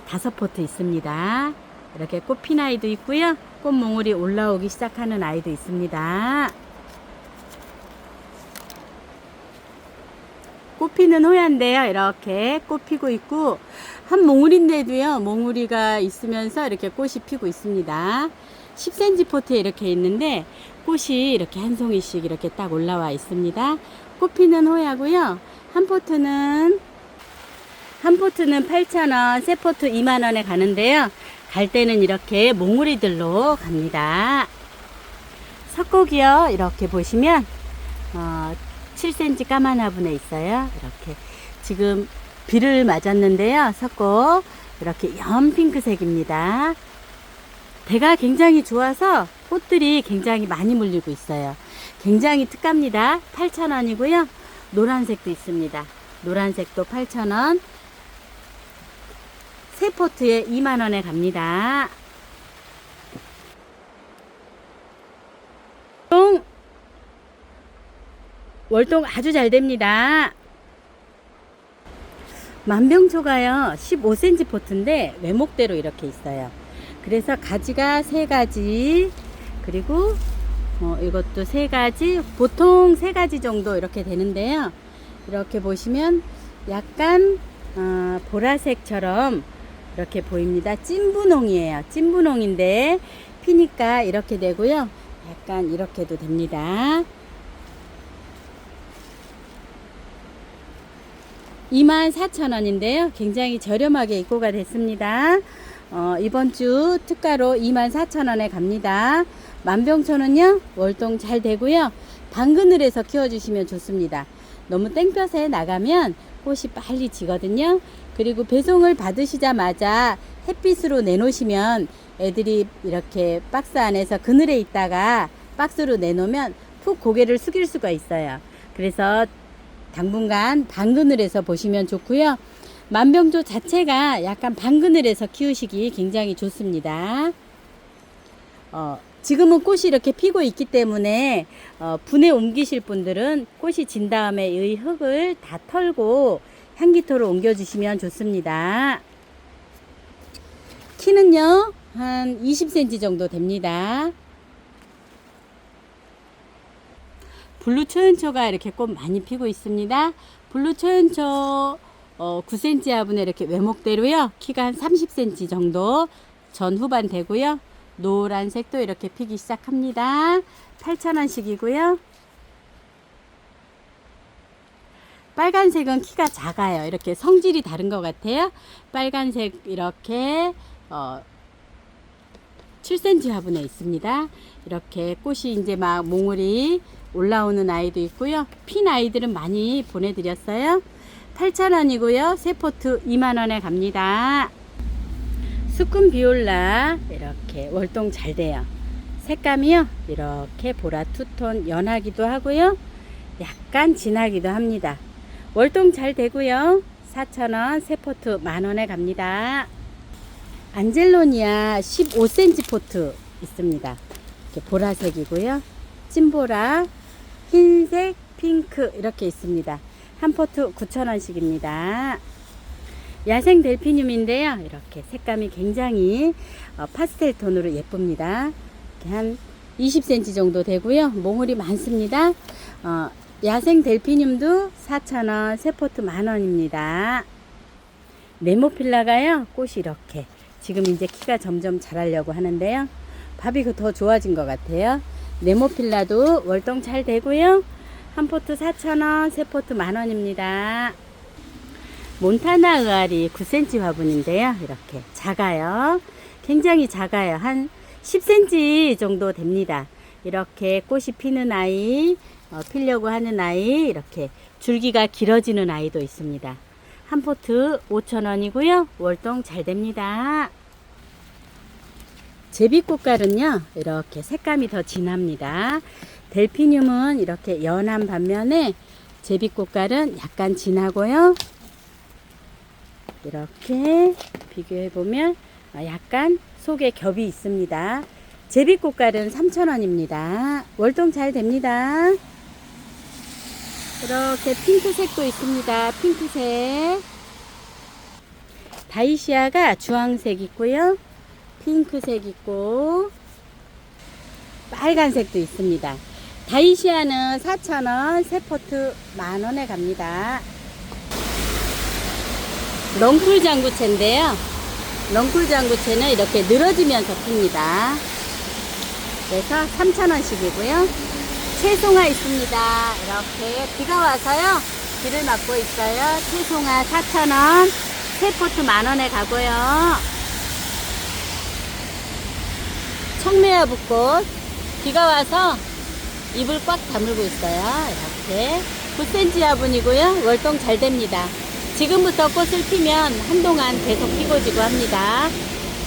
5포트 있습니다. 이렇게 꽃핀 아이도 있고요. 꽃몽울이 올라오기 시작하는 아이도 있습니다. 꽃피는 호야인데요. 이렇게 꽃 피고 있고, 한 몽울인데도요, 몽울이가 있으면서 이렇게 꽃이 피고 있습니다. 10cm 포트에 이렇게 있는데 꽃이 이렇게 한 송이씩 이렇게 딱 올라와 있습니다. 꽃 피는 호야고요. 한 포트는 8,000원, 세 포트 2만원에 가는데요. 갈 때는 이렇게 몽우리들로 갑니다. 석고기요. 이렇게 보시면 7cm 까만 화분에 있어요. 이렇게 지금 비를 맞았는데요. 섰고 이렇게 연핑크색입니다. 대가 굉장히 좋아서 꽃들이 굉장히 많이 물리고 있어요. 굉장히 특가입니다. 8,000원이고요. 노란색도 있습니다. 노란색도 8,000원. 세 포트에 2만원에 갑니다. 월동 아주 잘 됩니다. 만병초가요 15cm 포트인데 외목대로 이렇게 있어요. 그래서 가지가 3가지, 그리고 이것도 3가지, 보통 3가지 정도 이렇게 되는데요. 이렇게 보시면 약간 보라색처럼 이렇게 보입니다. 찐분홍이에요. 찐분홍인데 피니까 이렇게 되고요. 약간 이렇게도 됩니다. 24,000원인데요. 굉장히 저렴하게 입고가 됐습니다. 이번 주 특가로 24,000원에 갑니다. 만병초는요, 월동 잘 되고요. 당그늘에서 키워주시면 좋습니다. 너무 땡볕에 나가면 꽃이 빨리 지거든요. 그리고 배송을 받으시자마자 햇빛으로 내놓으시면 애들이 이렇게 박스 안에서 그늘에 있다가 박스로 내놓으면 푹 고개를 숙일 수가 있어요. 그래서 당분간 반그늘에서 보시면 좋고요. 만병초 자체가 약간 반그늘에서 키우시기 굉장히 좋습니다. 지금은 꽃이 이렇게 피고 있기 때문에 분에 옮기실 분들은 꽃이 진 다음에 이 흙을 다 털고 향기토로 옮겨주시면 좋습니다. 키는요 한 20cm 정도 됩니다. 블루 초연초가 이렇게 꽃 많이 피고 있습니다. 블루 초연초 9cm 화분에 이렇게 외목대로요. 키가 한 30cm 정도 전후반 되고요. 노란색도 이렇게 피기 시작합니다. 8,000원씩이고요. 빨간색은 키가 작아요. 이렇게 성질이 다른 것 같아요. 빨간색 이렇게 7cm 화분에 있습니다. 이렇게 꽃이 이제 막 몽울이 올라오는 아이도 있고요. 핀 아이들은 많이 보내드렸어요. 8,000원이고요. 세 포트 2만원에 갑니다. 수쿰 비올라 이렇게 월동 잘 돼요. 색감이요 이렇게 보라 투톤 연하기도 하고요. 약간 진하기도 합니다. 월동 잘 되고요. 4,000원 세 포트 만원에 갑니다. 안젤로니아 15cm 포트 있습니다. 이렇게 보라색이고요. 찐보라, 흰색, 핑크 이렇게 있습니다. 한 포트 9,000원씩입니다. 야생 델피늄인데요. 이렇게 색감이 굉장히 파스텔 톤으로 예쁩니다. 이렇게 한 20cm 정도 되고요. 몽울이 많습니다. 야생 델피늄도 4,000원, 세 포트 만원입니다. 네모필라가요. 꽃이 이렇게 지금 이제 키가 점점 자라려고 하는데요. 밥이 더 좋아진 것 같아요. 네모필라도 월동 잘 되고요. 한 포트 4,000원, 세 포트 만원입니다. 몬타나 의아리 9cm 화분인데요. 이렇게 작아요. 굉장히 작아요. 한 10cm 정도 됩니다. 이렇게 꽃이 피는 아이, 피려고 하는 아이, 이렇게 줄기가 길어지는 아이도 있습니다. 한 포트 5,000원이고요. 월동 잘 됩니다. 제비꽃갈은요 이렇게 색감이 더 진합니다. 델피늄은 이렇게 연한 반면에 제비꽃갈은 약간 진하고요. 이렇게 비교해 보면 약간 속에 겹이 있습니다. 제비꽃갈은 3,000원입니다. 월동 잘 됩니다. 이렇게 핑크색도 있습니다. 핑크색. 다이시아가 주황색 있고요. 핑크색 있고 빨간색도 있습니다. 다이시아는 4,000원, 세 포트 만원에 갑니다. 넝쿨 장구채인데요. 넝쿨 장구채는 이렇게 늘어지면서 핍니다. 그래서 3,000원씩이고요. 채송화 있습니다. 이렇게 비가 와서요. 비를 맞고 있어요. 채송화 4,000원, 세 포트 만원에 가고요. 청매화붓꽃 비가 와서 잎을 꽉 다물고 있어요. 이렇게 9cm 화분이고요. 월동 잘 됩니다. 지금부터 꽃을 피면 한동안 계속 피고 지고 합니다.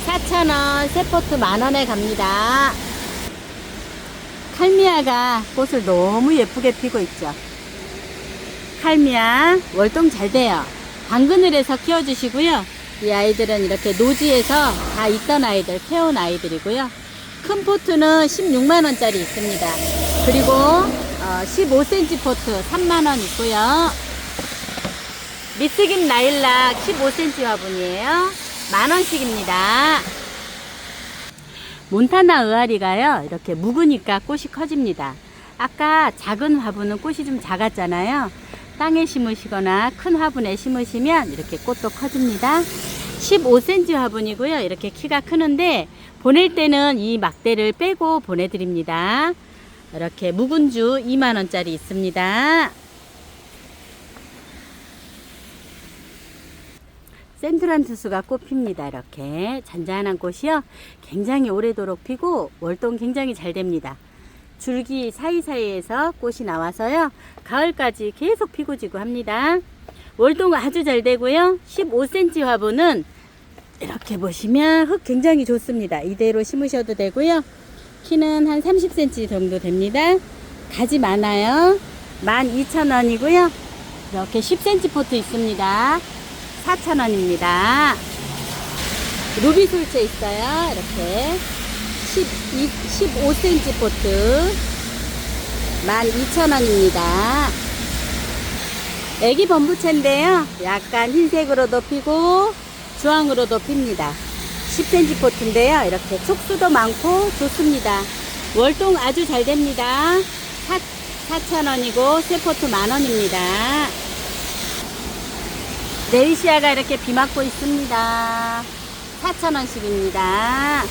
4,000원, 세 포트 10,000원에 갑니다. 칼미아가 꽃을 너무 예쁘게 피고 있죠. 칼미아 월동 잘 돼요. 방그늘에서 키워주시고요. 이 아이들은 이렇게 노지에서 다 있던 아이들, 캐온 아이들이고요. 큰 포트는 16만원짜리 있습니다. 그리고 15cm 포트 3만원 있고요. 미스김 라일락 15cm 화분이에요. 10,000원씩입니다. 몬타나 의아리가요, 이렇게 묵으니까 꽃이 커집니다. 아까 작은 화분은 꽃이 좀 작았잖아요. 땅에 심으시거나 큰 화분에 심으시면 이렇게 꽃도 커집니다. 15cm 화분이고요. 이렇게 키가 크는데 보낼 때는 이 막대를 빼고 보내드립니다. 이렇게 묵은주 2만원짜리 있습니다. 센트란투스가 꽃 핍니다. 이렇게 잔잔한 꽃이요. 굉장히 오래도록 피고 월동 굉장히 잘 됩니다. 줄기 사이사이에서 꽃이 나와서요. 가을까지 계속 피고 지고 합니다. 월동 아주 잘 되고요. 15cm 화분은 이렇게 보시면 흙 굉장히 좋습니다. 이대로 심으셔도 되고요. 키는 한 30cm 정도 됩니다. 가지 많아요. 12,000원이고요. 이렇게 10cm 포트 있습니다. 4,000원입니다. 루비 솔채 있어요. 이렇게 15cm 포트 12,000원입니다. 애기 범부채인데요. 약간 흰색으로도 피고 주황으로도 핍니다. 10cm 포트인데요. 이렇게 촉수도 많고 좋습니다. 월동 아주 잘 됩니다. 4,000원이고 세 포트 10,000원입니다. 네이시아가 이렇게 비 맞고 있습니다. 4,000원씩입니다.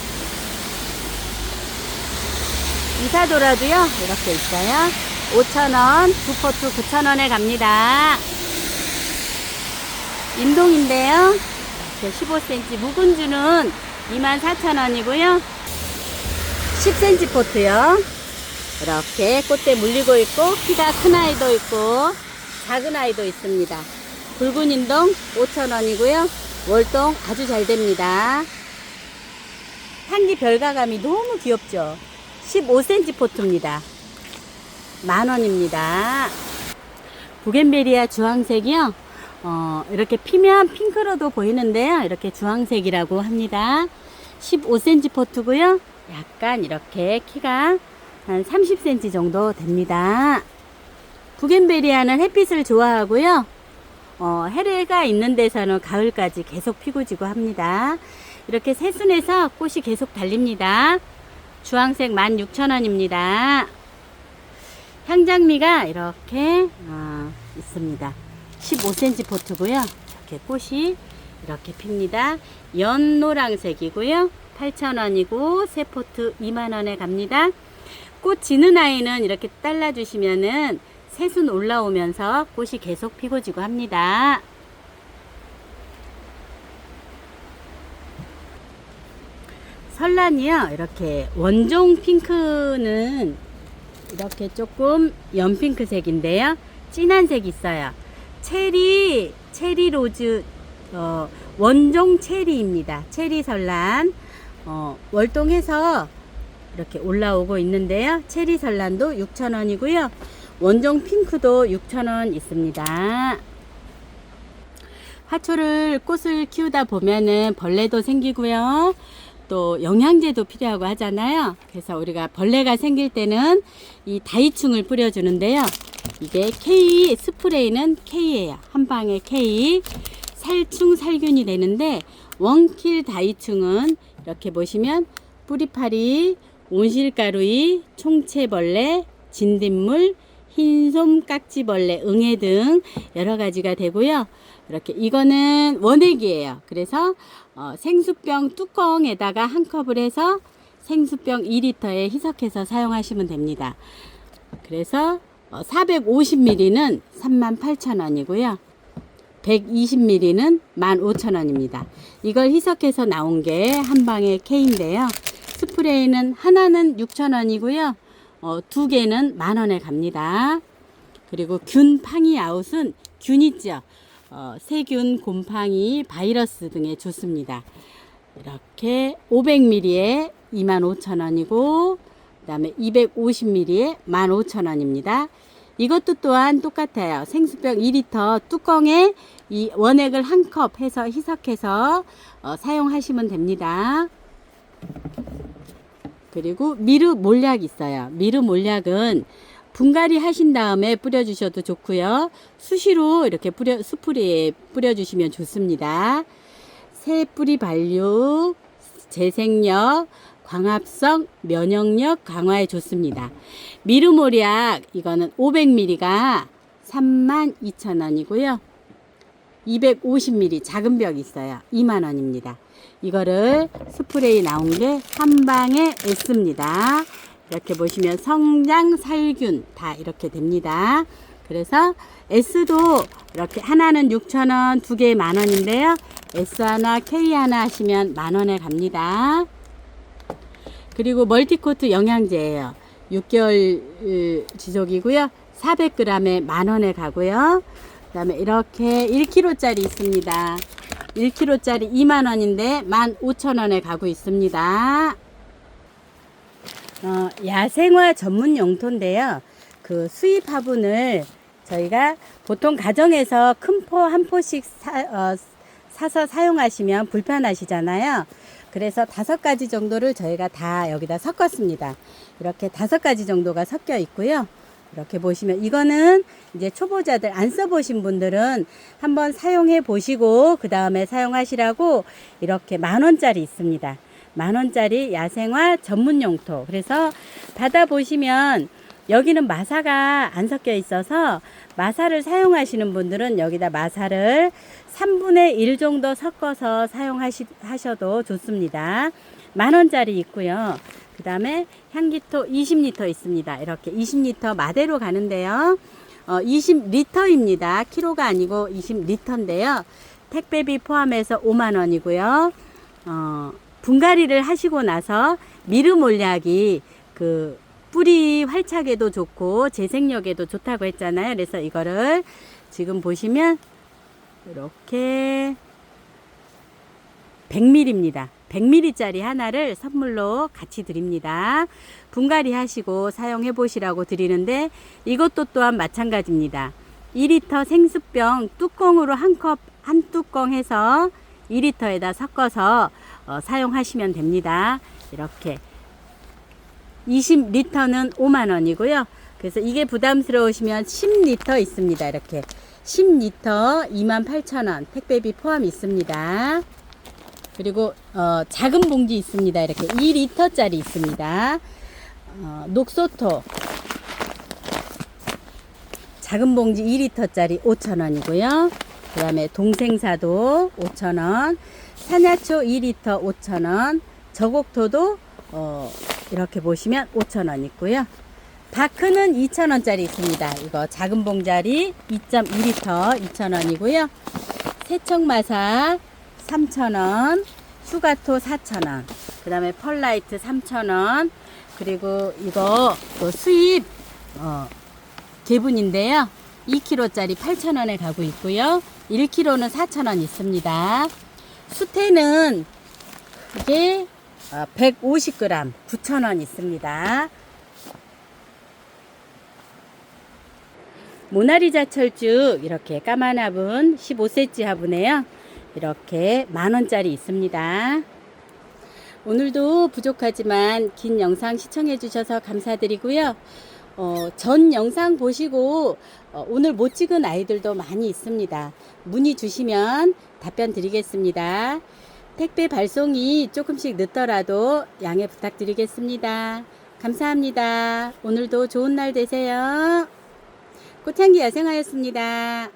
이사도라도요, 이렇게 있어요. 5,000원, 두 포트 9,000원에 갑니다. 인동인데요. 15cm, 묵은주는 24,000원이고요. 10cm 포트요. 이렇게 꽃대 물리고 있고, 키가 큰 아이도 있고, 작은 아이도 있습니다. 붉은 인동 5,000원이고요. 월동 아주 잘 됩니다. 향기 별가감이 너무 귀엽죠. 15cm 포트입니다. 10,000원입니다. 부겐베리아 주황색이요. 이렇게 피면 핑크로도 보이는데요. 이렇게 주황색이라고 합니다. 15cm 포트고요. 약간 이렇게 키가 한 30cm 정도 됩니다. 부겐베리아는 햇빛을 좋아하고요. 해래가 있는 데서는 가을까지 계속 피고 지고 합니다. 이렇게 새순에서 꽃이 계속 달립니다. 주황색 16,000원입니다. 향장미가 이렇게 있습니다. 15cm 포트고요. 이렇게 꽃이 이렇게 핍니다. 연노랑색이고요. 8,000원이고 세 포트 20,000원에 갑니다. 꽃 지는 아이는 이렇게 잘라주시면은 새순 올라오면서 꽃이 계속 피고 지고 합니다. 설란이요. 이렇게 원종 핑크는 이렇게 조금 연핑크색인데요. 진한 색이 있어요. 체리 로즈, 원종 체리입니다. 체리 설란. 월동해서 이렇게 올라오고 있는데요. 체리 설란도 6,000원이고요. 원종 핑크도 6,000원 있습니다. 화초를 꽃을 키우다 보면은 벌레도 생기고요. 또 영양제도 필요하고 하잖아요. 그래서 우리가 벌레가 생길 때는 이 다이충을 뿌려주는데요. 이게 K 스프레이는 K예요. 한 방에 K. 살충 살균이 되는데 원킬 다이충은 이렇게 보시면 뿌리파리, 온실가루이, 총채벌레, 진딧물, 흰솜 깍지벌레, 응애 등 여러 가지가 되고요. 이렇게 이거는 원액이에요. 그래서 생수병 뚜껑에다가 한 컵을 해서 생수병 2리터에 희석해서 사용하시면 됩니다. 그래서 450ml는 38,000원이고요. 120ml는 15,000원입니다. 이걸 희석해서 나온 게 한방의 K인데요. 스프레이는 하나는 6,000원이고요. 두 개는 10,000원에 갑니다. 그리고 균 팡이 아웃은 균 있죠. 세균, 곰팡이, 바이러스 등에 좋습니다. 이렇게 500ml에 25,000원이고 그 다음에 250ml에 15,000원입니다. 이것도 또한 똑같아요. 생수병 2리터 뚜껑에 이 원액을 한 컵 해서 희석해서 사용하시면 됩니다. 그리고 미르 몰약 있어요. 미르 몰약은 분갈이 하신 다음에 뿌려주셔도 좋고요. 수시로 이렇게 스프레이에 뿌려주시면 좋습니다. 새 뿌리 발육, 재생력, 광합성, 면역력 강화에 좋습니다. 미르 몰약 이거는 500ml가 32,000원이고요. 250ml 작은 벽 있어요. 2만원입니다. 이거를 스프레이 나온 게 한방에 S입니다. 이렇게 보시면 성장 살균 다 이렇게 됩니다. 그래서 S도 이렇게 하나는 6,000원, 두 개에 만원인데요. S 하나, K 하나 하시면 만원에 갑니다. 그리고 멀티코트 영양제예요. 6개월 지속이고요. 400g에 만원에 가고요. 그 다음에 이렇게 1kg짜리 있습니다. 1kg짜리 2만원인데 15,000원에 가고 있습니다. 야생화 전문 용토인데요. 그 수입 화분을 저희가 보통 가정에서 큰 포 한 포씩 사서 사용하시면 불편하시잖아요. 그래서 5가지 정도를 저희가 다 여기다 섞었습니다. 이렇게 5가지 정도가 섞여 있고요. 이렇게 보시면 이거는 이제 초보자들 안 써보신 분들은 한번 사용해 보시고 그 다음에 사용하시라고 이렇게 10,000원짜리 있습니다. 10,000원짜리 야생화 전문 용토. 그래서 받아보시면 여기는 마사가 안 섞여 있어서 마사를 사용하시는 분들은 여기다 마사를 3분의 1 정도 섞어서 사용하셔도 좋습니다. 10,000원짜리 있고요. 그 다음에 향기토 20L 있습니다. 이렇게 20L 마대로 가는데요. 20L입니다. 키로가 아니고 20L인데요. 택배비 포함해서 5만원이고요. 분갈이를 하시고 나서 미르 몰약이 그 뿌리 활착에도 좋고 재생력에도 좋다고 했잖아요. 그래서 이거를 지금 보시면 이렇게 100ml입니다. 100ml짜리 하나를 선물로 같이 드립니다. 분갈이 하시고 사용해 보시라고 드리는데 이것도 또한 마찬가지입니다. 2리터 생수병 뚜껑으로 한 뚜껑 해서 2리터에다 섞어서 사용하시면 됩니다. 이렇게 20L는 5만원이고요. 그래서 이게 부담스러우시면 10L 있습니다. 이렇게 10L 28,000원 택배비 포함 있습니다. 그리고 작은 봉지 있습니다. 이렇게 2리터짜리 있습니다. 녹소토 작은 봉지 2리터짜리 5,000원이고요. 그 다음에 동생사도 5,000원, 산야초 2리터 5,000원, 저곡토도 이렇게 보시면 5,000원 있고요. 다크는 2,000원짜리 있습니다. 이거 작은 봉자리 2.2리터 2,000원이고요. 세척마사 3,000원, 슈가토 4,000원, 그 다음에 펄라이트 3,000원, 그리고 이거 또 수입 개분인데요. 2kg짜리 8,000원에 가고 있고요. 1kg는 4,000원 있습니다. 수태는 이게 150g 9,000원 있습니다. 모나리자 철쭉 이렇게 까만 화분 15cm 화분에요. 이렇게 10,000원짜리 있습니다. 오늘도 부족하지만 긴 영상 시청해 주셔서 감사드리고요. 전 영상 보시고 오늘 못 찍은 아이들도 많이 있습니다. 문의 주시면 답변 드리겠습니다. 택배 발송이 조금씩 늦더라도 양해 부탁드리겠습니다. 감사합니다. 오늘도 좋은 날 되세요. 꽃향기 야생화였습니다.